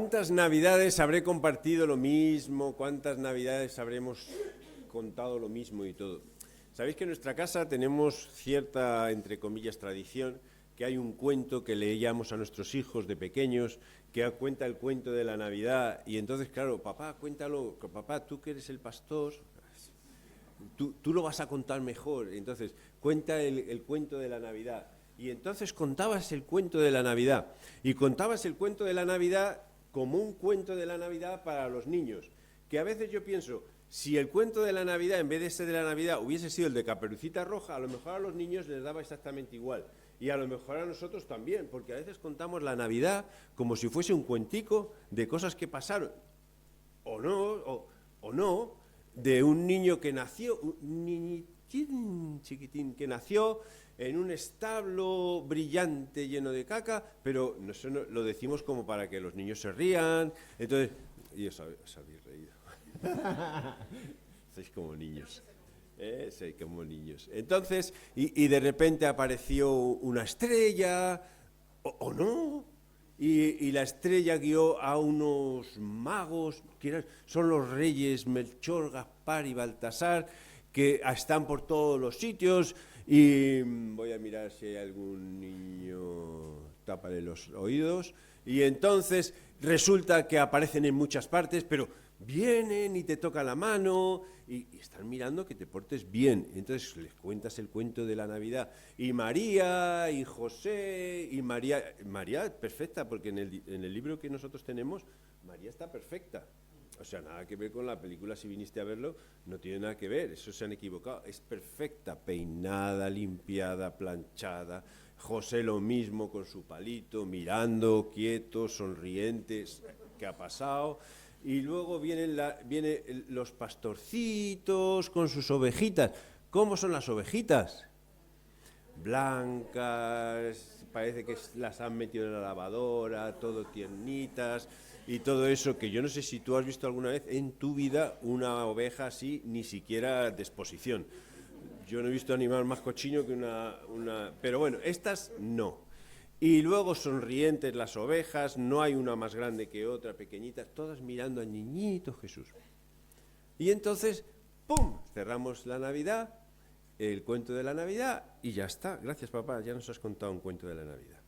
¿Cuántas navidades habré compartido lo mismo? ¿Cuántas navidades habremos contado lo mismo y todo? Sabéis que en nuestra casa tenemos cierta, entre comillas, tradición, que hay un cuento que leíamos a nuestros hijos de pequeños, que cuenta el cuento de la Navidad, y entonces, claro, papá, cuéntalo, papá, tú que eres el pastor, tú lo vas a contar mejor, entonces cuenta el cuento de la Navidad. Y entonces contabas el cuento de la Navidad, y contabas el cuento de la Navidad como un cuento de la Navidad para los niños, que a veces yo pienso, si el cuento de la Navidad, en vez de ser de la Navidad, hubiese sido el de Caperucita Roja, a lo mejor a los niños les daba exactamente igual, y a lo mejor a nosotros también, porque a veces contamos la Navidad como si fuese un cuentico de cosas que pasaron, o no, de un niño que nació, un niñitín chiquitín que nació en un establo brillante lleno de caca, pero eso no, lo decimos como para que los niños se rían, entonces, y os habéis reído. Sois como niños. Sois como niños. Entonces, y de repente apareció una estrella, o no, y la estrella guió a unos magos, que son los reyes Melchor, Gaspar y Baltasar, que están por todos los sitios, y voy a mirar si hay algún niño, tápale los oídos, y entonces resulta que aparecen en muchas partes, pero vienen y te tocan la mano y están mirando que te portes bien. Entonces les cuentas el cuento de la Navidad. Y María, y José, y María perfecta, porque en el libro que nosotros tenemos, María está perfecta. O sea, nada que ver con la película, si viniste a verlo, no tiene nada que ver, eso se han equivocado. Es perfecta, peinada, limpiada, planchada. José lo mismo con su palito, mirando, quieto, sonriente. ¿Qué ha pasado? Y luego vienen los pastorcitos con sus ovejitas. ¿Cómo son las ovejitas? Blancas, parece que las han metido en la lavadora, todo tiernitas y todo eso, que yo no sé si tú has visto alguna vez en tu vida una oveja así, ni siquiera de exposición. Yo no he visto animal más cochino que una... Pero bueno, estas no. Y luego sonrientes las ovejas, no hay una más grande que otra, pequeñitas, todas mirando al niñito Jesús. Y entonces, ¡pum!, cerramos la Navidad, el cuento de la Navidad, y ya está. Gracias, papá, ya nos has contado un cuento de la Navidad.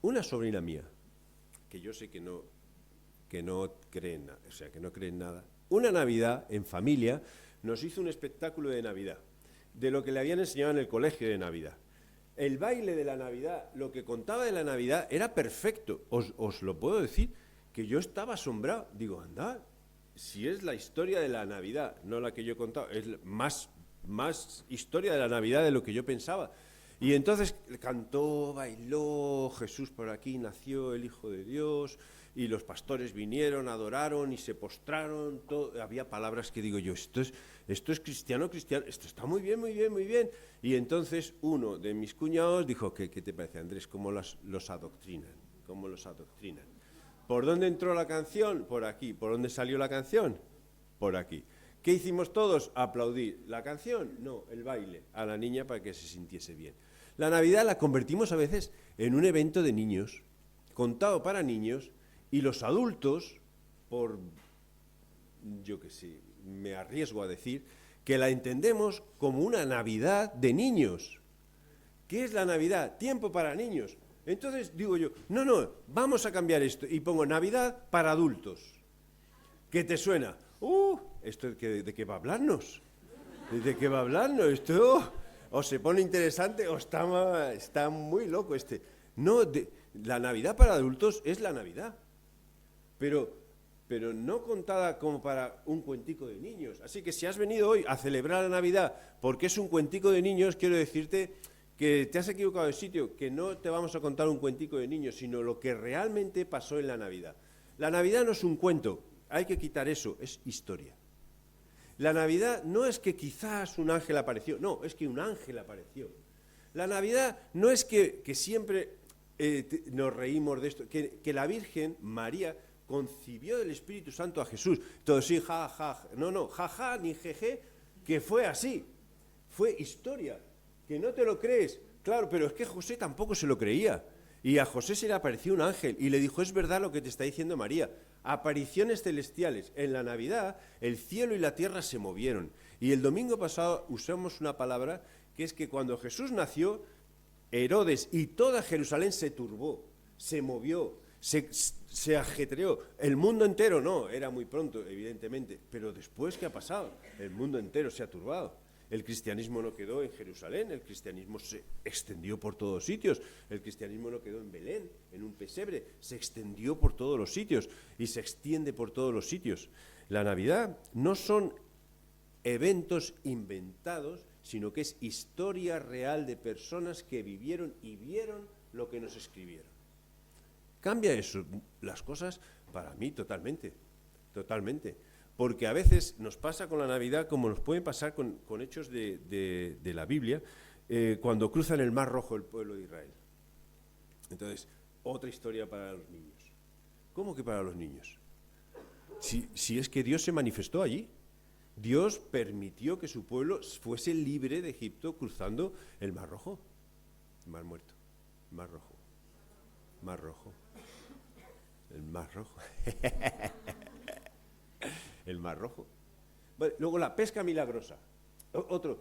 Una sobrina mía, que yo sé que no cree en nada, o sea, que no cree en nada, una Navidad en familia nos hizo un espectáculo de Navidad, de lo que le habían enseñado en el colegio de Navidad. El baile de la Navidad, lo que contaba de la Navidad era perfecto, os lo puedo decir, que yo estaba asombrado. Digo, anda, si es la historia de la Navidad, no la que yo he contado, es más historia de la Navidad de lo que yo pensaba. Y entonces cantó, bailó, Jesús por aquí nació, el Hijo de Dios, y los pastores vinieron, adoraron y se postraron, todo. Había palabras que digo yo, esto es cristiano, esto está muy bien, muy bien, muy bien. Y entonces uno de mis cuñados dijo, ¿qué te parece, Andrés? ¿Cómo los adoctrinan? ¿Cómo los adoctrinan? ¿Por dónde entró la canción? Por aquí. ¿Por dónde salió la canción? Por aquí. ¿Qué hicimos todos? Aplaudir. ¿La canción? No, el baile. A la niña para que se sintiese bien. La Navidad la convertimos a veces en un evento de niños, contado para niños, y los adultos, yo qué sé, me arriesgo a decir, que la entendemos como una Navidad de niños. ¿Qué es la Navidad? Tiempo para niños. Entonces digo yo, no, vamos a cambiar esto, y pongo Navidad para adultos. ¿Qué te suena? ¿Esto de qué va a hablarnos? ¿De qué va a hablarnos? Esto o se pone interesante o está muy loco este. No, la Navidad para adultos es la Navidad, pero no contada como para un cuentico de niños. Así que si has venido hoy a celebrar la Navidad porque es un cuentico de niños, quiero decirte que te has equivocado de sitio, que no te vamos a contar un cuentico de niños, sino lo que realmente pasó en la Navidad. La Navidad no es un cuento, hay que quitar eso, es historia. La Navidad no es que quizás un ángel apareció, no, es que un ángel apareció. La Navidad no es que siempre nos reímos de esto, que la Virgen María concibió del Espíritu Santo a Jesús. Todo sí, ja, ni jeje, que fue así, fue historia, que no te lo crees. Claro, pero es que José tampoco se lo creía. Y a José se le apareció un ángel y le dijo, es verdad lo que te está diciendo María. Apariciones celestiales. En la Navidad el cielo y la tierra se movieron. Y el domingo pasado usamos una palabra que es que cuando Jesús nació, Herodes y toda Jerusalén se turbó, se movió, se ajetreó. El mundo entero no, era muy pronto, evidentemente. Pero después, ¿qué ha pasado? El mundo entero se ha turbado. El cristianismo no quedó en Jerusalén, el cristianismo se extendió por todos sitios. El cristianismo no quedó en Belén, en un pesebre, se extendió por todos los sitios y se extiende por todos los sitios. La Navidad no son eventos inventados, sino que es historia real de personas que vivieron y vieron lo que nos escribieron. Cambia eso las cosas para mí totalmente, totalmente. Porque a veces nos pasa con la Navidad como nos puede pasar con hechos de la Biblia, cuando cruzan el Mar Rojo el pueblo de Israel. Entonces, otra historia para los niños. ¿Cómo que para los niños? Si es que Dios se manifestó allí. Dios permitió que su pueblo fuese libre de Egipto cruzando el Mar Rojo. Mar Muerto, Mar Rojo, Mar Rojo, el Mar Rojo. El Mar Rojo. Bueno, luego la pesca milagrosa. Otro,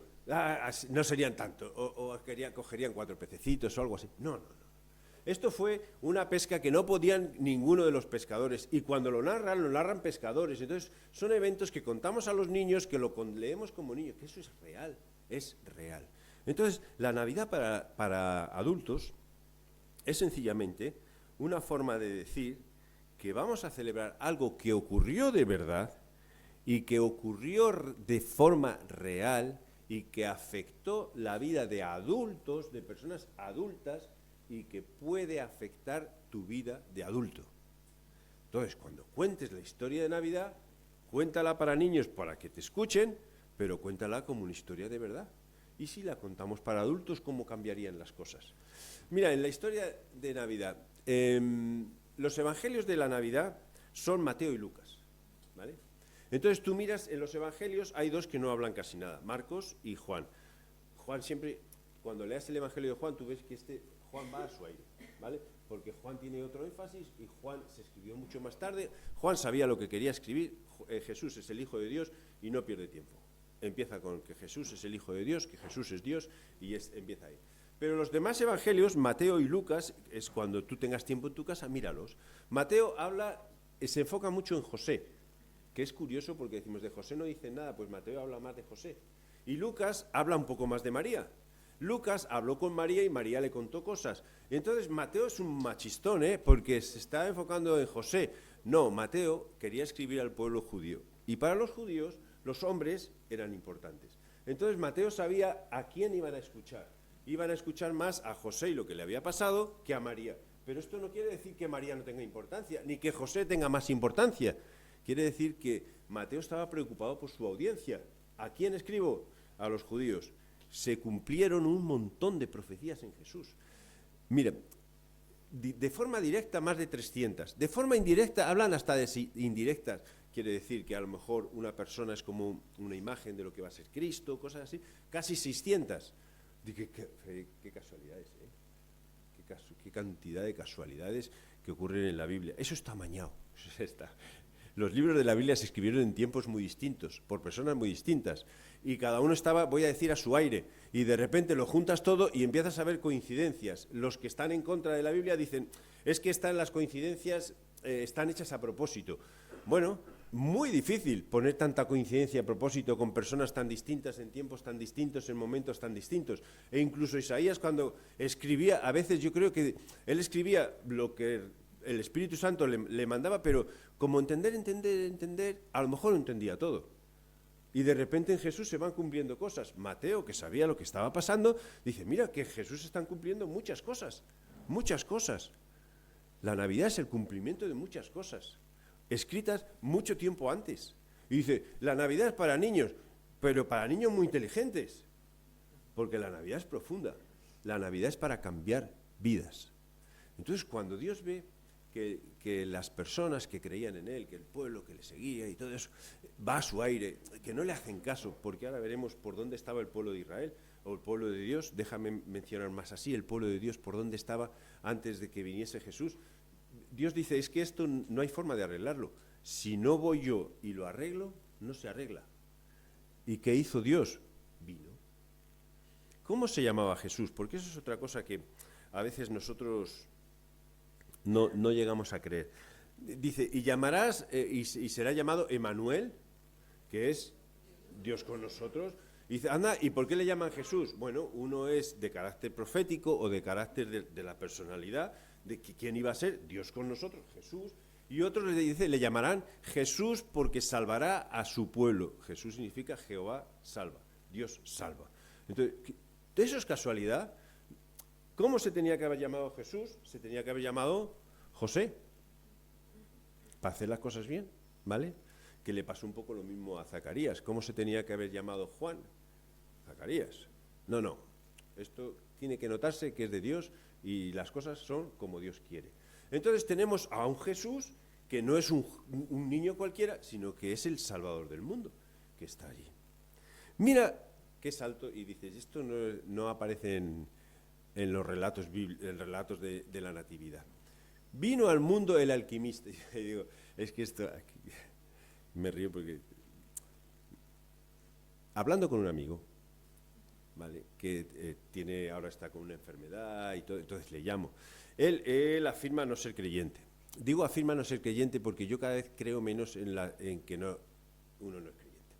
no serían tanto, cogerían 4 pececitos o algo así. No. Esto fue una pesca que no podían ninguno de los pescadores. Y cuando lo narran pescadores. Entonces, son eventos que contamos a los niños, que leemos como niños, que eso es real, es real. Entonces, la Navidad para adultos es sencillamente una forma de decir que vamos a celebrar algo que ocurrió de verdad, y que ocurrió de forma real y que afectó la vida de adultos, de personas adultas, y que puede afectar tu vida de adulto. Entonces, cuando cuentes la historia de Navidad, cuéntala para niños para que te escuchen, pero cuéntala como una historia de verdad. Y si la contamos para adultos, ¿cómo cambiarían las cosas? Mira, en la historia de Navidad, los evangelios de la Navidad son Mateo y Lucas, ¿vale? Entonces tú miras, en los evangelios hay 2 que no hablan casi nada, Marcos y Juan. Juan siempre, cuando leas el evangelio de Juan, tú ves que Juan va a su aire, ¿vale? Porque Juan tiene otro énfasis y Juan se escribió mucho más tarde. Juan sabía lo que quería escribir, Jesús es el Hijo de Dios y no pierde tiempo. Empieza con que Jesús es el Hijo de Dios, que Jesús es Dios y empieza ahí. Pero los demás evangelios, Mateo y Lucas, es cuando tú tengas tiempo en tu casa, míralos. Mateo se enfoca mucho en José, que es curioso porque decimos de José no dice nada, pues Mateo habla más de José. Y Lucas habla un poco más de María. Lucas habló con María y María le contó cosas. Y entonces Mateo es un machistón, porque se está enfocando en José. No, Mateo quería escribir al pueblo judío. Y para los judíos, los hombres eran importantes. Entonces Mateo sabía a quién iban a escuchar. Iban a escuchar más a José y lo que le había pasado que a María. Pero esto no quiere decir que María no tenga importancia, ni que José tenga más importancia. Quiere decir que Mateo estaba preocupado por su audiencia. ¿A quién escribo? A los judíos. Se cumplieron un montón de profecías en Jesús. Mira, de forma directa más de 300. De forma indirecta hablan hasta de indirectas. Quiere decir que a lo mejor una persona es como una imagen de lo que va a ser Cristo, cosas así. Casi 600. Qué casualidades, ¿eh? Qué cantidad de casualidades que ocurren en la Biblia. Eso está amañado. Eso está. Los libros de la Biblia se escribieron en tiempos muy distintos, por personas muy distintas, y cada uno estaba, voy a decir, a su aire, y de repente lo juntas todo y empiezas a ver coincidencias. Los que están en contra de la Biblia dicen, es que las coincidencias están hechas a propósito. Bueno, muy difícil poner tanta coincidencia a propósito con personas tan distintas, en tiempos tan distintos, en momentos tan distintos. E incluso Isaías, cuando escribía, a veces yo creo que él escribía lo que el Espíritu Santo le mandaba, pero como entender, a lo mejor no entendía todo. Y de repente en Jesús se van cumpliendo cosas. Mateo, que sabía lo que estaba pasando, dice, mira, que en Jesús se están cumpliendo muchas cosas, muchas cosas. La Navidad es el cumplimiento de muchas cosas, escritas mucho tiempo antes. Y dice, la Navidad es para niños, pero para niños muy inteligentes, porque la Navidad es profunda. La Navidad es para cambiar vidas. Entonces, cuando Dios ve que las personas que creían en él, que el pueblo que le seguía y todo eso, va a su aire, que no le hacen caso, porque ahora veremos por dónde estaba el pueblo de Israel, o el pueblo de Dios. Déjame mencionar más así, el pueblo de Dios, por dónde estaba antes de que viniese Jesús. Dios dice, es que esto no hay forma de arreglarlo. Si no voy yo y lo arreglo, no se arregla. ¿Y qué hizo Dios? Vino. ¿Cómo se llamaba Jesús? Porque eso es otra cosa que a veces nosotros no llegamos a creer. Dice, y llamarás, y será llamado Emmanuel, que es Dios con nosotros. Y dice, anda, ¿y por qué le llaman Jesús? Bueno, uno es de carácter profético o de carácter de la personalidad, de que quién iba a ser Dios con nosotros, Jesús. Y otros le dice, le llamarán Jesús porque salvará a su pueblo. Jesús significa Jehová salva, Dios salva. Entonces, ¿eso es casualidad? ¿Cómo se tenía que haber llamado Jesús? Se tenía que haber llamado José, para hacer las cosas bien, ¿vale? Que le pasó un poco lo mismo a Zacarías. ¿Cómo se tenía que haber llamado Juan? Zacarías. No. Esto tiene que notarse que es de Dios y las cosas son como Dios quiere. Entonces tenemos a un Jesús que no es un niño cualquiera, sino que es el Salvador del mundo, que está allí. Mira qué salto, y dices, esto no aparece en los relatos de la Natividad. Vino al mundo el alquimista. Y digo, es que esto... Me río porque... Hablando con un amigo, ¿vale? Que ahora está con una enfermedad y todo, entonces le llamo. Él afirma no ser creyente. Digo afirma no ser creyente porque yo cada vez creo menos en que uno no es creyente.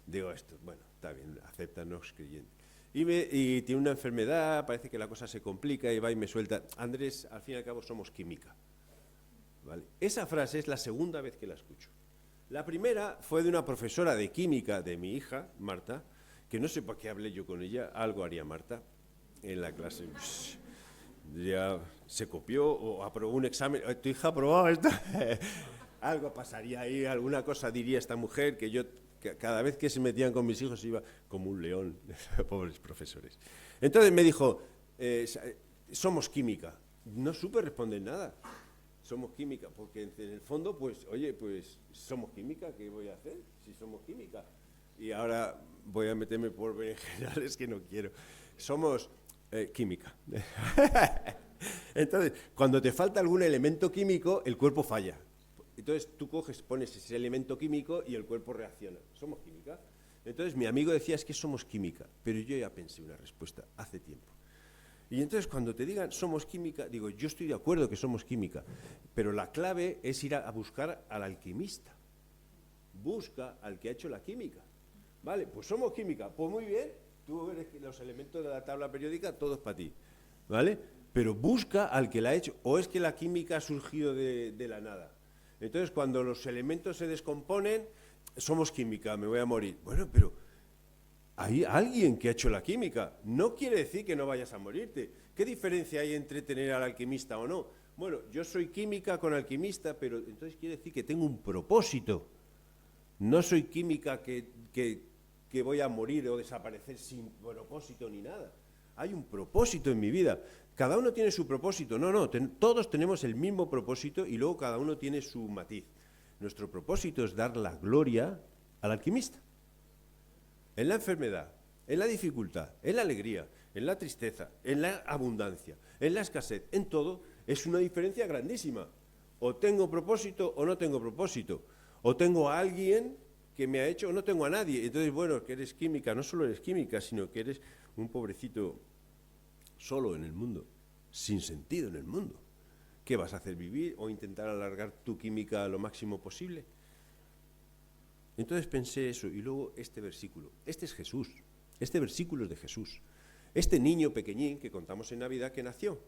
Digo esto, bueno, está bien, acepta, no es creyente. Y tiene una enfermedad, parece que la cosa se complica y va y me suelta. Andrés, al fin y al cabo somos química. ¿Vale? Esa frase es la segunda vez que la escucho. La primera fue de una profesora de química de mi hija, Marta, que no sé por qué hablé yo con ella, algo haría Marta en la clase. Ya se copió o aprobó un examen. ¿Tu hija ha aprobado esto? Algo pasaría ahí, alguna cosa diría esta mujer que cada vez que se metían con mis hijos iba como un león, pobres profesores. Entonces me dijo, somos química. No supe responder nada. Somos química, porque en el fondo, pues, oye, pues somos química, ¿qué voy a hacer si somos química? Y ahora voy a meterme por berenjenales que no quiero. Somos química. Entonces, cuando te falta algún elemento químico, el cuerpo falla. Entonces tú pones ese elemento químico y el cuerpo reacciona. Somos química. Entonces mi amigo decía, es que somos química, pero yo ya pensé una respuesta hace tiempo. Y entonces cuando te digan somos química, digo, yo estoy de acuerdo que somos química, pero la clave es ir a buscar al alquimista. Busca al que ha hecho la química. Vale, pues somos química. Pues muy bien, tú eres los elementos de la tabla periódica, todos para ti. ¿Vale? Pero busca al que la ha hecho. O es que la química ha surgido de la nada. Entonces cuando los elementos se descomponen, somos química, me voy a morir. Bueno, pero... hay alguien que ha hecho la química. No quiere decir que no vayas a morirte. ¿Qué diferencia hay entre tener al alquimista o no? Bueno, yo soy química con alquimista, pero entonces quiere decir que tengo un propósito. No soy química que voy a morir o desaparecer sin propósito ni nada. Hay un propósito en mi vida. Cada uno tiene su propósito. Todos tenemos el mismo propósito y luego cada uno tiene su matiz. Nuestro propósito es dar la gloria al alquimista. En la enfermedad, en la dificultad, en la alegría, en la tristeza, en la abundancia, en la escasez, en todo, es una diferencia grandísima. O tengo propósito o no tengo propósito. O tengo a alguien que me ha hecho o no tengo a nadie. Entonces, bueno, que eres química, no solo eres química, sino que eres un pobrecito solo en el mundo, sin sentido en el mundo. ¿Qué vas a hacer, vivir o intentar alargar tu química lo máximo posible? Entonces pensé eso, y luego este versículo. Este es Jesús, este versículo es de Jesús. Este niño pequeñín que contamos en Navidad que nació.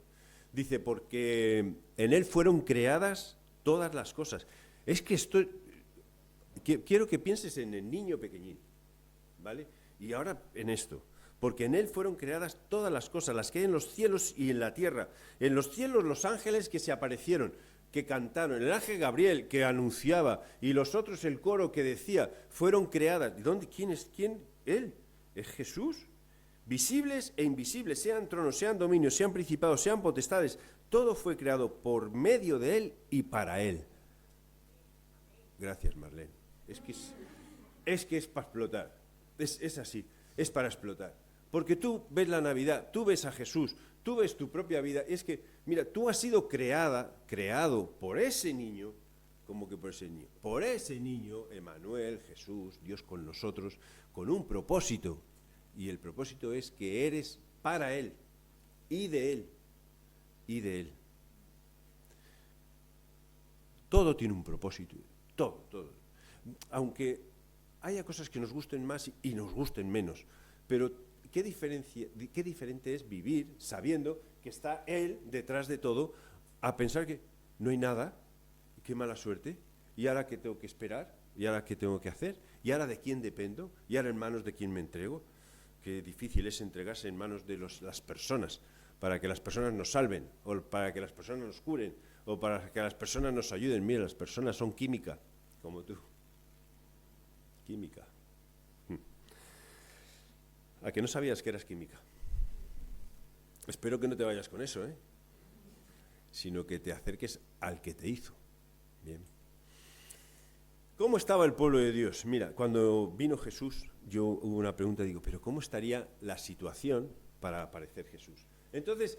Dice, porque en él fueron creadas todas las cosas. Es que quiero que pienses en el niño pequeñín, ¿vale? Y ahora en esto. Porque en él fueron creadas todas las cosas, las que hay en los cielos y en la tierra. En los cielos los ángeles que se aparecieron, que cantaron, el ángel Gabriel que anunciaba y los otros el coro que decía, fueron creadas. ¿Quién es quién? Él, es Jesús. Visibles e invisibles, sean tronos, sean dominios, sean principados, sean potestades, Todo fue creado por medio de Él y para Él. Gracias, Marlene. Es que es para explotar. Es así, es para explotar. Porque tú ves la Navidad, tú ves a Jesús, tú ves tu propia vida. Es que, mira, tú has sido creado por ese niño, como que por ese niño, Emmanuel, Jesús, Dios con nosotros, con un propósito. Y el propósito es que eres para Él y de Él. Y de Él. Todo tiene un propósito, todo. Aunque haya cosas que nos gusten más y nos gusten menos, pero qué diferente es vivir sabiendo que está Él detrás de todo, a pensar que no hay nada, qué mala suerte, y ahora qué tengo que esperar, y ahora qué tengo que hacer, y ahora de quién dependo, y ahora en manos de quién me entrego. Qué difícil es entregarse en manos de las personas, para que las personas nos salven, o para que las personas nos curen, o para que las personas nos ayuden. Mira, las personas son química, como tú. Química. ¿A que no sabías que eras química? Espero que no te vayas con eso, sino que te acerques al que te hizo. Bien. ¿Cómo estaba el pueblo de Dios? Mira, cuando vino Jesús, yo hubo una pregunta, digo, ¿pero cómo estaría la situación para aparecer Jesús? Entonces,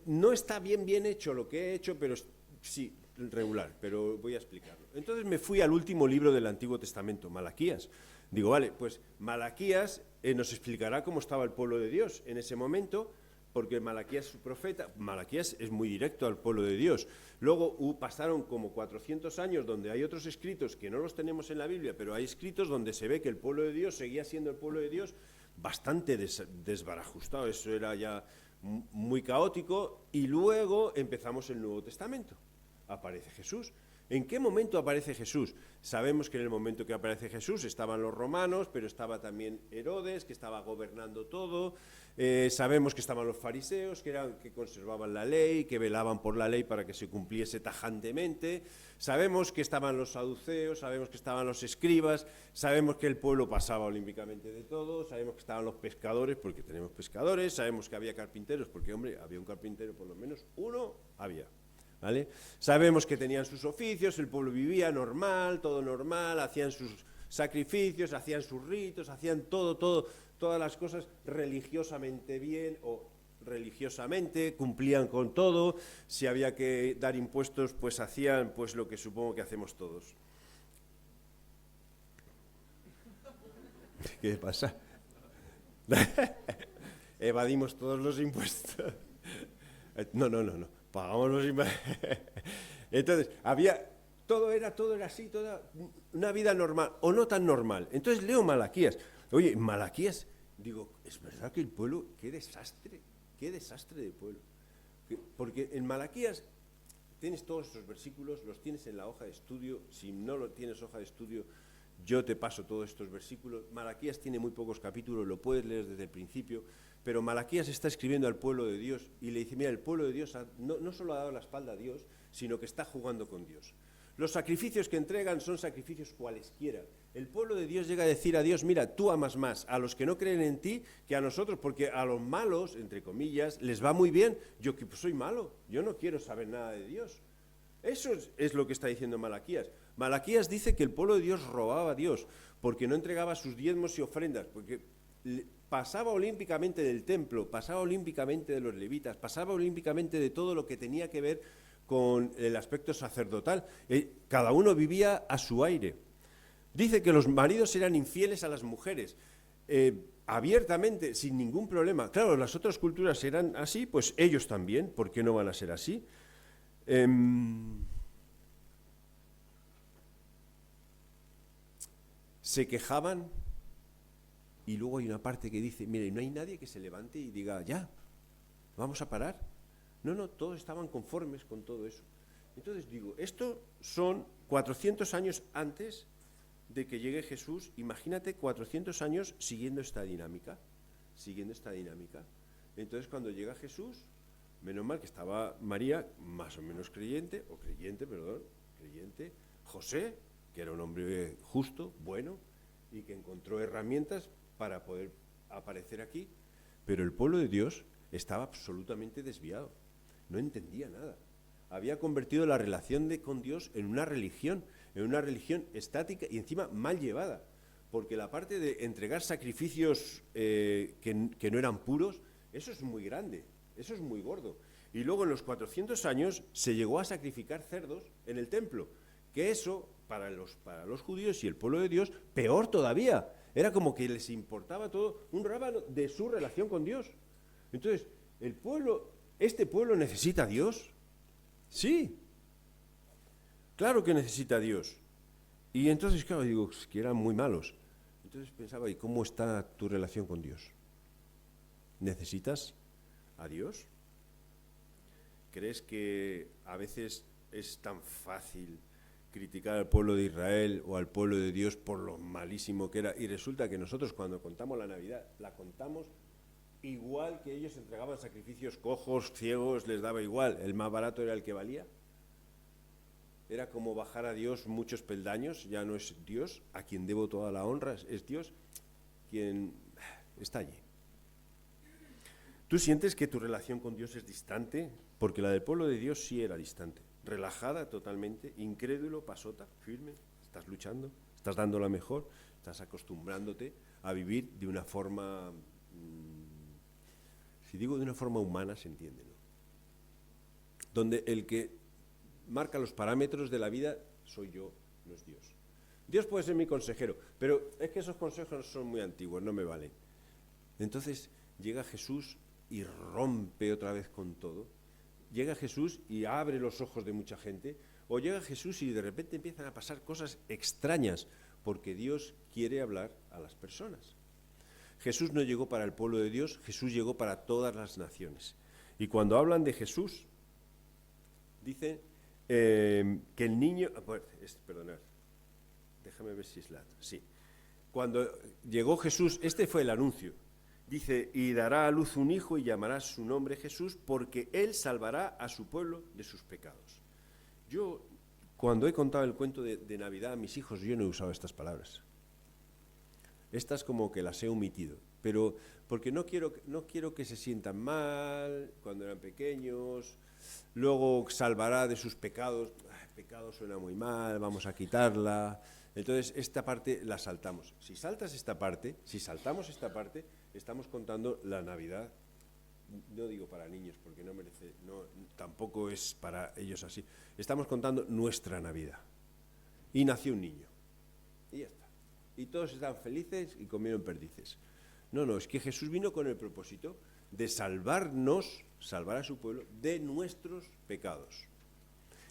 no está bien hecho lo que he hecho, pero sí, regular, pero voy a explicarlo. Entonces me fui al último libro del Antiguo Testamento, Malaquías. Digo, vale, pues Malaquías nos explicará cómo estaba el pueblo de Dios en ese momento, porque Malaquías es su profeta. Malaquías es muy directo al pueblo de Dios. Luego pasaron como 400 años donde hay otros escritos que no los tenemos en la Biblia, pero hay escritos donde se ve que el pueblo de Dios seguía siendo el pueblo de Dios bastante desbarajustado. Eso era ya muy caótico, y luego empezamos el Nuevo Testamento. Aparece Jesús. ¿En qué momento aparece Jesús? Sabemos que en el momento que aparece Jesús estaban los romanos, pero estaba también Herodes, que estaba gobernando todo. Sabemos que estaban los fariseos, que conservaban la ley, que velaban por la ley para que se cumpliese tajantemente. Sabemos que estaban los saduceos, sabemos que estaban los escribas, sabemos que el pueblo pasaba olímpicamente de todo, sabemos que estaban los pescadores, porque tenemos pescadores, sabemos que había carpinteros, porque, hombre, había un carpintero, por lo menos uno había. ¿Vale? Sabemos que tenían sus oficios, el pueblo vivía normal, todo normal, hacían sus sacrificios, hacían sus ritos, hacían todas las cosas religiosamente bien o religiosamente, cumplían con todo. Si había que dar impuestos, pues hacían pues lo que supongo que hacemos todos. ¿Qué pasa? Evadimos todos los impuestos. No. Pagamos los impuestos. Entonces, todo era así, toda una vida normal, o no tan normal. Entonces leo Malaquías. Oye, Malaquías, digo, es verdad que el pueblo, qué desastre de pueblo. Porque en Malaquías tienes todos esos versículos, los tienes en la hoja de estudio. Si no lo tienes hoja de estudio, yo te paso todos estos versículos. Malaquías tiene muy pocos capítulos, lo puedes leer desde el principio, pero Malaquías está escribiendo al pueblo de Dios y le dice, mira, el pueblo de Dios no solo ha dado la espalda a Dios, sino que está jugando con Dios. Los sacrificios que entregan son sacrificios cualesquiera. El pueblo de Dios llega a decir a Dios, mira, tú amas más a los que no creen en ti que a nosotros, porque a los malos, entre comillas, les va muy bien. Yo que pues, soy malo, yo no quiero saber nada de Dios. Eso es lo que está diciendo Malaquías. Malaquías dice que el pueblo de Dios robaba a Dios porque no entregaba sus diezmos y ofrendas, porque pasaba olímpicamente del templo, pasaba olímpicamente de los levitas, pasaba olímpicamente de todo lo que tenía que ver con el aspecto sacerdotal. Cada uno vivía a su aire. Dice que los maridos eran infieles a las mujeres, abiertamente, sin ningún problema. Claro, las otras culturas eran así, pues ellos también, ¿por qué no van a ser así? Se quejaban, y luego hay una parte que dice, mire, no hay nadie que se levante y diga, ya, vamos a parar. No, todos estaban conformes con todo eso. Entonces digo, esto son 400 años antes de que llegue Jesús. Imagínate 400 años siguiendo esta dinámica. Entonces cuando llega Jesús, menos mal que estaba María, más o menos creyente, José, que era un hombre justo, bueno, y que encontró herramientas para poder aparecer aquí. Pero el pueblo de Dios estaba absolutamente desviado. no entendía nada. Había convertido la relación con Dios en una religión estática y encima mal llevada, porque la parte de entregar sacrificios que no eran puros, eso es muy grande, eso es muy gordo. Y luego en los 400 años se llegó a sacrificar cerdos en el templo, que eso, para los judíos y el pueblo de Dios, peor todavía. Era como que les importaba todo un rábano de su relación con Dios. Entonces, este pueblo necesita a Dios. Sí, claro que necesita a Dios. Y entonces, claro, digo, que eran muy malos. Entonces pensaba, ¿y cómo está tu relación con Dios? ¿Necesitas a Dios? ¿Crees que a veces es tan fácil criticar al pueblo de Israel o al pueblo de Dios por lo malísimo que era? Y resulta que nosotros cuando contamos la Navidad, la contamos igual que ellos entregaban sacrificios cojos, ciegos, les daba igual. El más barato era el que valía. Era como bajar a Dios muchos peldaños, ya no es Dios a quien debo toda la honra, es Dios quien está allí. ¿Tú sientes que tu relación con Dios es distante? Porque la del pueblo de Dios sí era distante. Relajada totalmente, incrédulo, pasota, firme, estás luchando, estás dando la mejor, estás acostumbrándote a vivir de una forma, si digo de una forma humana se entiende, ¿no? Donde el que marca los parámetros de la vida soy yo, no es Dios. Dios puede ser mi consejero, pero es que esos consejos son muy antiguos, no me valen. Entonces llega Jesús y rompe otra vez con todo. Llega Jesús y abre los ojos de mucha gente, o llega Jesús y de repente empiezan a pasar cosas extrañas, porque Dios quiere hablar a las personas. Jesús no llegó para el pueblo de Dios, Jesús llegó para todas las naciones. Y cuando hablan de Jesús, dicen que el niño... Perdonad, déjame ver si es la... Sí. Cuando llegó Jesús, este fue el anuncio. Dice, y dará a luz un hijo y llamará su nombre Jesús, porque él salvará a su pueblo de sus pecados. Yo, cuando he contado el cuento de Navidad a mis hijos, yo no he usado estas palabras. Estas como que las he omitido, pero porque no quiero que se sientan mal cuando eran pequeños. Luego salvará de sus pecados. Pecado suena muy mal, vamos a quitarla. Entonces esta parte la saltamos. Si saltamos esta parte, estamos contando la Navidad. No digo para niños porque tampoco es para ellos así. Estamos contando nuestra Navidad. Y nació un niño. Y ya está. Y todos están felices y comieron perdices. No, es que Jesús vino con el propósito de salvar a su pueblo de nuestros pecados.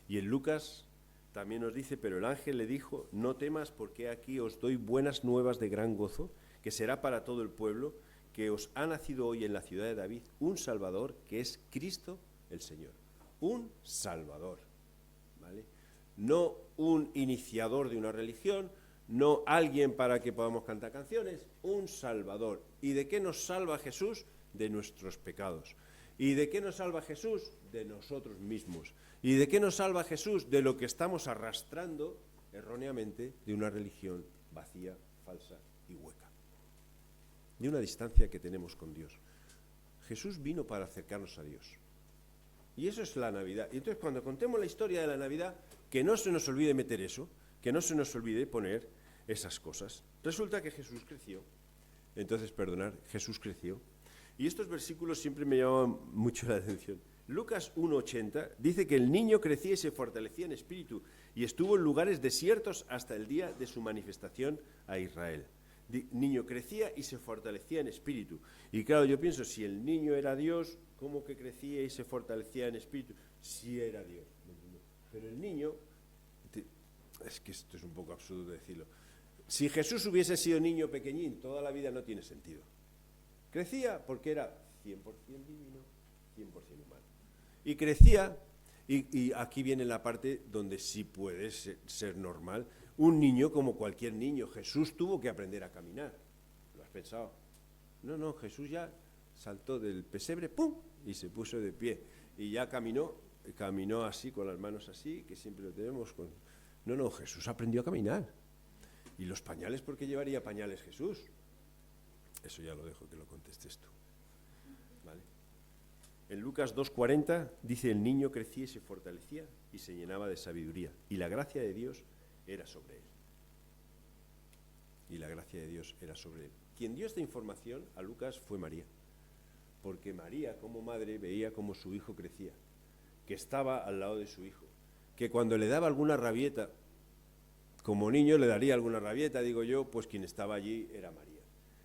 Y en Lucas también nos dice, pero el ángel le dijo, no temas porque aquí os doy buenas nuevas de gran gozo, que será para todo el pueblo, que os ha nacido hoy en la ciudad de David un Salvador, que es Cristo el Señor. Un Salvador, ¿vale? No un iniciador de una religión, no alguien para que podamos cantar canciones, un Salvador. ¿Y de qué nos salva Jesús? De nuestros pecados. ¿Y de qué nos salva Jesús? De nosotros mismos. ¿Y de qué nos salva Jesús? De lo que estamos arrastrando erróneamente de una religión vacía, falsa y hueca. De una distancia que tenemos con Dios. Jesús vino para acercarnos a Dios. Y eso es la Navidad. Y entonces cuando contemos la historia de la Navidad, que no se nos olvide meter eso, que no se nos olvide poner esas cosas. Resulta que Jesús creció. Entonces, Jesús creció. Y estos versículos siempre me llaman mucho la atención. Lucas 1:80 dice que el niño crecía y se fortalecía en espíritu y estuvo en lugares desiertos hasta el día de su manifestación a Israel. Niño crecía y se fortalecía en espíritu. Y claro, yo pienso, si el niño era Dios, ¿cómo que crecía y se fortalecía en espíritu? Si era Dios. Pero el niño, es que esto es un poco absurdo decirlo, si Jesús hubiese sido niño pequeñín, toda la vida no tiene sentido. Crecía porque era 100% divino, 100% humano. Y crecía, y aquí viene la parte donde sí puede ser normal. Un niño como cualquier niño, Jesús tuvo que aprender a caminar. ¿Lo has pensado? No, Jesús ya saltó del pesebre, ¡pum!, y se puso de pie. Y ya caminó así, con las manos así, que siempre lo tenemos. No, Jesús aprendió a caminar. ¿Y los pañales? ¿Por qué llevaría pañales Jesús? Eso ya lo dejo que lo contestes tú. ¿Vale? En Lucas 2:40 dice, el niño crecía y se fortalecía y se llenaba de sabiduría, y la gracia de Dios era sobre él. Y la gracia de Dios era sobre él. Quien dio esta información a Lucas fue María, porque María, como madre, veía cómo su hijo crecía, que estaba al lado de su hijo, que cuando le daba alguna rabieta, como niño le daría alguna rabieta, digo yo, pues quien estaba allí era María,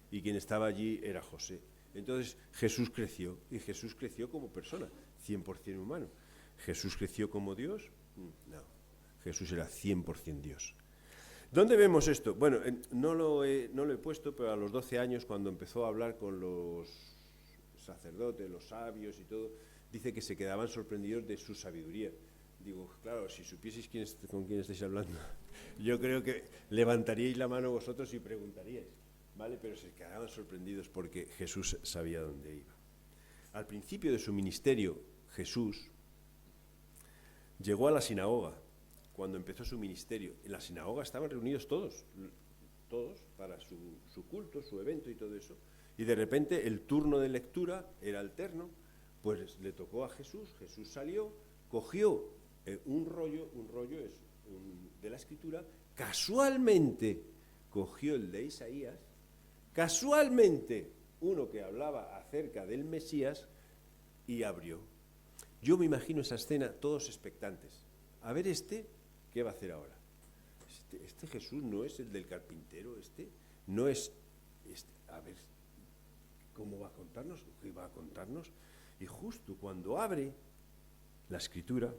y quien estaba allí era José. Entonces Jesús creció, y Jesús creció como persona, 100% humano. ¿Jesús creció como Dios? No, Jesús era 100% Dios. ¿Dónde vemos esto? Bueno, no lo he puesto, pero a los 12 años, cuando empezó a hablar con los sacerdotes, los sabios y todo, dice que se quedaban sorprendidos de su sabiduría. Digo, claro, si supieseis con quién estáis hablando, yo creo que levantaríais la mano vosotros y preguntaríais, ¿vale? Pero se quedaban sorprendidos porque Jesús sabía dónde iba. Al principio de su ministerio, Jesús llegó a la sinagoga. Cuando empezó su ministerio, en la sinagoga estaban reunidos todos para su culto, su evento y todo eso. Y de repente el turno de lectura era alterno, pues le tocó a Jesús. Jesús salió, cogió un rollo de la Escritura, casualmente cogió el de Isaías, casualmente uno que hablaba acerca del Mesías, y abrió. Yo me imagino esa escena, todos expectantes. A ver ¿qué va a hacer ahora? Este Jesús no es el del carpintero, no es, a ver, ¿cómo va a contarnos? ¿Qué va a contarnos? Y justo cuando abre la Escritura,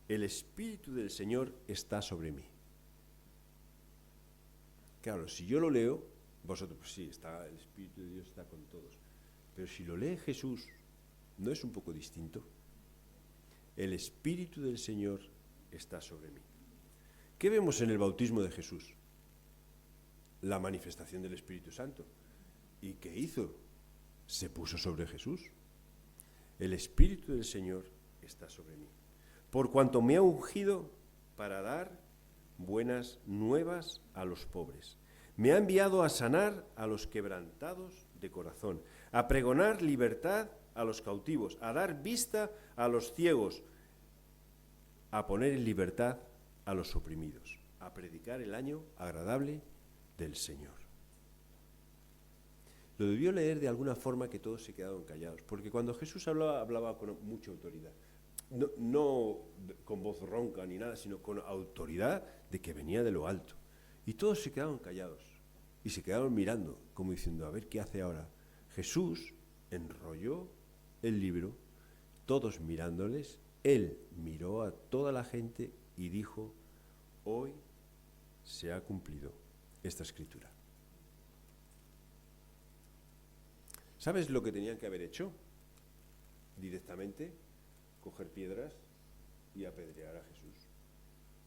el Espíritu del Señor está sobre mí. Claro, si yo lo leo, vosotros, pues sí, el Espíritu de Dios está con todos. Pero si lo lee Jesús, ¿no es un poco distinto? El Espíritu del Señor está sobre mí. ¿Qué vemos en el bautismo de Jesús? La manifestación del Espíritu Santo. ¿Y qué hizo? Se puso sobre Jesús. El Espíritu del Señor está sobre mí. Por cuanto me ha ungido para dar buenas nuevas a los pobres. Me ha enviado a sanar a los quebrantados de corazón, a pregonar libertad a los cautivos, a dar vista a los ciegos, a poner en libertad a los oprimidos, a predicar el año agradable del Señor. Lo debió leer de alguna forma que todos se quedaron callados, porque cuando Jesús hablaba con mucha autoridad, no con voz ronca ni nada, sino con autoridad de que venía de lo alto. Y todos se quedaron callados y se quedaron mirando, como diciendo, a ver qué hace ahora. Jesús enrolló el libro, todos mirándoles. Él miró a toda la gente y dijo, hoy se ha cumplido esta Escritura. ¿Sabes lo que tenían que haber hecho? Directamente, coger piedras y apedrear a Jesús.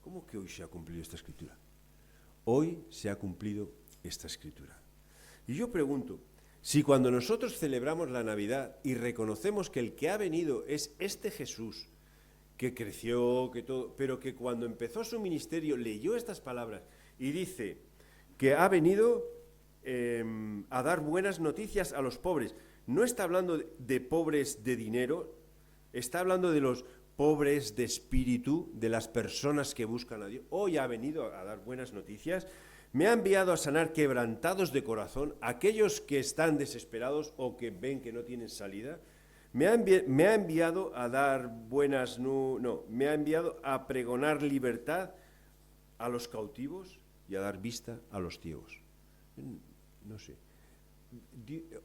¿Cómo que hoy se ha cumplido esta Escritura? Hoy se ha cumplido esta Escritura. Y yo pregunto, si cuando nosotros celebramos la Navidad y reconocemos que el que ha venido es este Jesús, que creció, que todo, pero que cuando empezó su ministerio leyó estas palabras y dice que ha venido a dar buenas noticias a los pobres. No está hablando de pobres de dinero, está hablando de los pobres de espíritu, de las personas que buscan a Dios. Hoy ha venido a dar buenas noticias. Me ha enviado a sanar quebrantados de corazón, aquellos que están desesperados o que ven que no tienen salida. Me ha enviado a dar me ha enviado a pregonar libertad a los cautivos y a dar vista a los ciegos. No sé.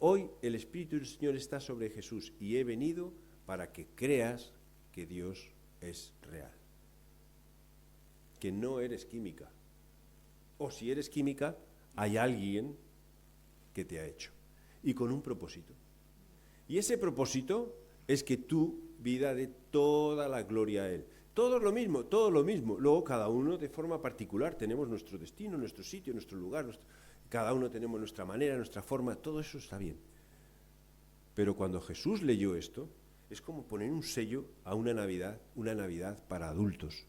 Hoy el Espíritu del Señor está sobre Jesús y he venido para que creas que Dios es real. Que no eres química. O si eres química, hay alguien que te ha hecho. Y con un propósito. Y ese propósito es que tu vida dé toda la gloria a Él. Todo lo mismo, todo lo mismo. Luego cada uno de forma particular tenemos nuestro destino, nuestro sitio, nuestro lugar. Cada uno tenemos nuestra manera, nuestra forma. Todo eso está bien. Pero cuando Jesús leyó esto, es como poner un sello a una Navidad para adultos.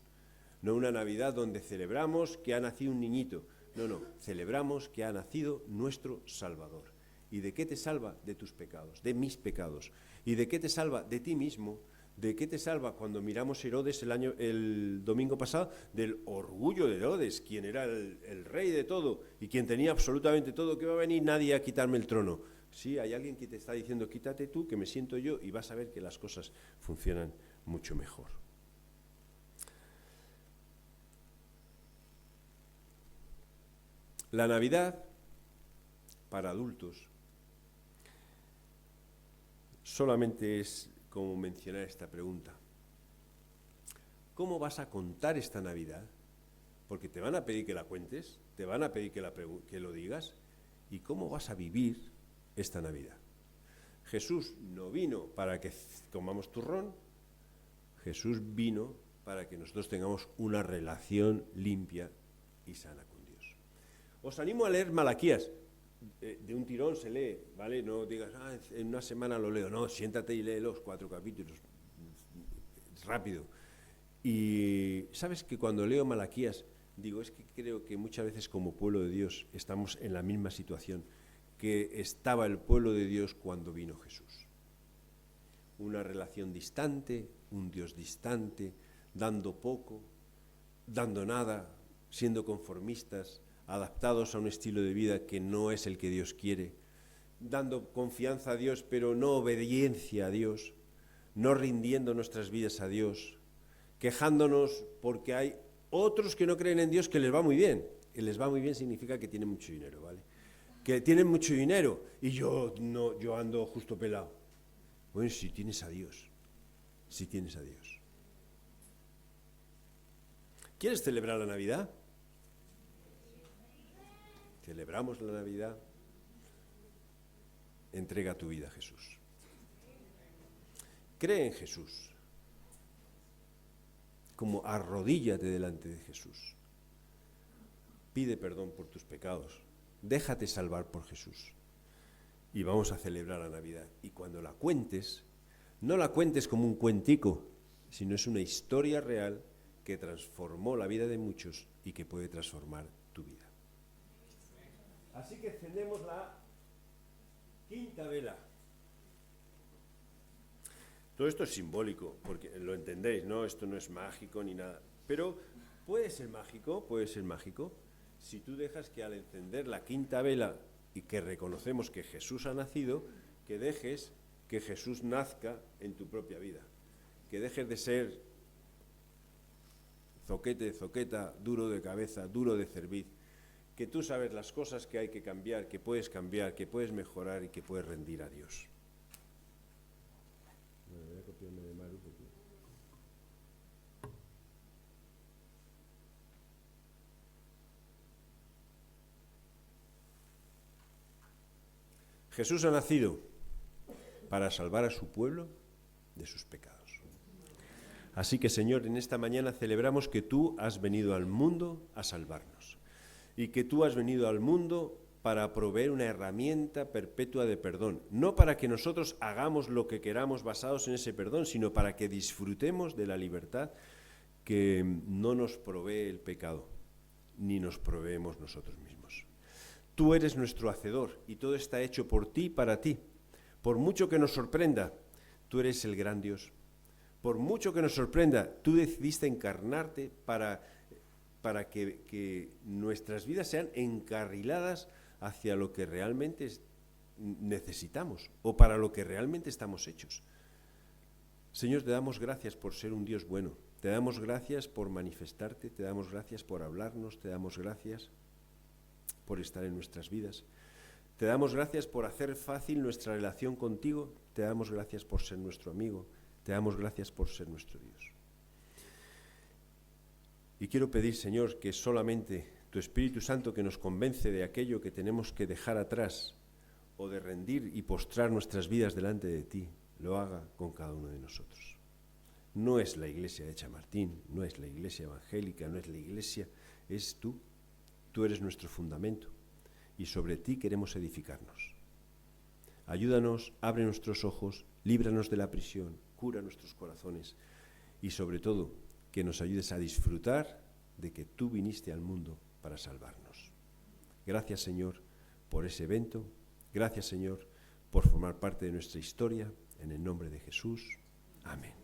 No una Navidad donde celebramos que ha nacido un niñito. No, celebramos que ha nacido nuestro Salvador. ¿Y de qué te salva? De tus pecados, de mis pecados. ¿Y de qué te salva? De ti mismo. ¿De qué te salva? Cuando miramos Herodes el domingo pasado, del orgullo de Herodes, quien era el rey de todo y quien tenía absolutamente todo, que va a venir nadie a quitarme el trono. Sí, hay alguien que te está diciendo, quítate tú, que me siento yo, y vas a ver que las cosas funcionan mucho mejor. La Navidad, para adultos, solamente es como mencionar esta pregunta. ¿Cómo vas a contar esta Navidad? Porque te van a pedir que la cuentes, te van a pedir que lo digas. ¿Y cómo vas a vivir esta Navidad? Jesús no vino para que comamos turrón, Jesús vino para que nosotros tengamos una relación limpia y sana con Dios. Os animo a leer Malaquías. De un tirón se lee, ¿vale? No digas, en una semana lo leo. No, siéntate y lee los 4 capítulos. Rápido. Y sabes que cuando leo Malaquías, digo, es que creo que muchas veces como pueblo de Dios estamos en la misma situación que estaba el pueblo de Dios cuando vino Jesús. Una relación distante, un Dios distante, dando poco, dando nada, siendo conformistas, adaptados a un estilo de vida que no es el que Dios quiere, dando confianza a Dios, pero no obediencia a Dios, no rindiendo nuestras vidas a Dios, quejándonos porque hay otros que no creen en Dios que les va muy bien. Y les va muy bien significa que tienen mucho dinero, ¿vale? Que tienen mucho dinero y yo ando justo pelado. Bueno, si tienes a Dios, si tienes a Dios. ¿Quieres celebrar la Navidad? Celebramos la Navidad. Entrega tu vida a Jesús. Cree en Jesús. Como arrodíllate delante de Jesús. Pide perdón por tus pecados. Déjate salvar por Jesús. Y vamos a celebrar la Navidad. Y cuando la cuentes, no la cuentes como un cuentico, sino es una historia real que transformó la vida de muchos y que puede transformar tu vida. Así que encendemos la quinta vela. Todo esto es simbólico, porque lo entendéis, ¿no? Esto no es mágico ni nada. Pero puede ser mágico, si tú dejas que al encender la quinta vela y que reconocemos que Jesús ha nacido, que dejes que Jesús nazca en tu propia vida. Que dejes de ser zoqueta, duro de cabeza, duro de cerviz. Que tú sabes las cosas que hay que cambiar, que puedes mejorar y que puedes rendir a Dios. Bueno, voy a copiarme de Maru porque... Jesús ha nacido para salvar a su pueblo de sus pecados. Así que, Señor, en esta mañana celebramos que tú has venido al mundo a salvarnos y que tú has venido al mundo para proveer una herramienta perpetua de perdón, no para que nosotros hagamos lo que queramos basados en ese perdón, sino para que disfrutemos de la libertad que no nos provee el pecado, ni nos proveemos nosotros mismos. Tú eres nuestro hacedor y todo está hecho por ti y para ti. Por mucho que nos sorprenda, tú eres el gran Dios. Por mucho que nos sorprenda, tú decidiste encarnarte para que nuestras vidas sean encarriladas hacia lo que realmente necesitamos o para lo que realmente estamos hechos. Señor, te damos gracias por ser un Dios bueno. Te damos gracias por manifestarte, te damos gracias por hablarnos, te damos gracias por estar en nuestras vidas. Te damos gracias por hacer fácil nuestra relación contigo, te damos gracias por ser nuestro amigo, te damos gracias por ser nuestro Dios. Y quiero pedir, Señor, que solamente tu Espíritu Santo, que nos convence de aquello que tenemos que dejar atrás o de rendir y postrar nuestras vidas delante de ti, lo haga con cada uno de nosotros. No es la iglesia de Chamartín, no es la iglesia evangélica, no es la iglesia, es tú. Tú eres nuestro fundamento y sobre ti queremos edificarnos. Ayúdanos, abre nuestros ojos, líbranos de la prisión, cura nuestros corazones y sobre todo que nos ayudes a disfrutar de que tú viniste al mundo para salvarnos. Gracias, Señor, por ese evento Gracias, Señor, por formar parte de nuestra historia. En el nombre de Jesús. Amén.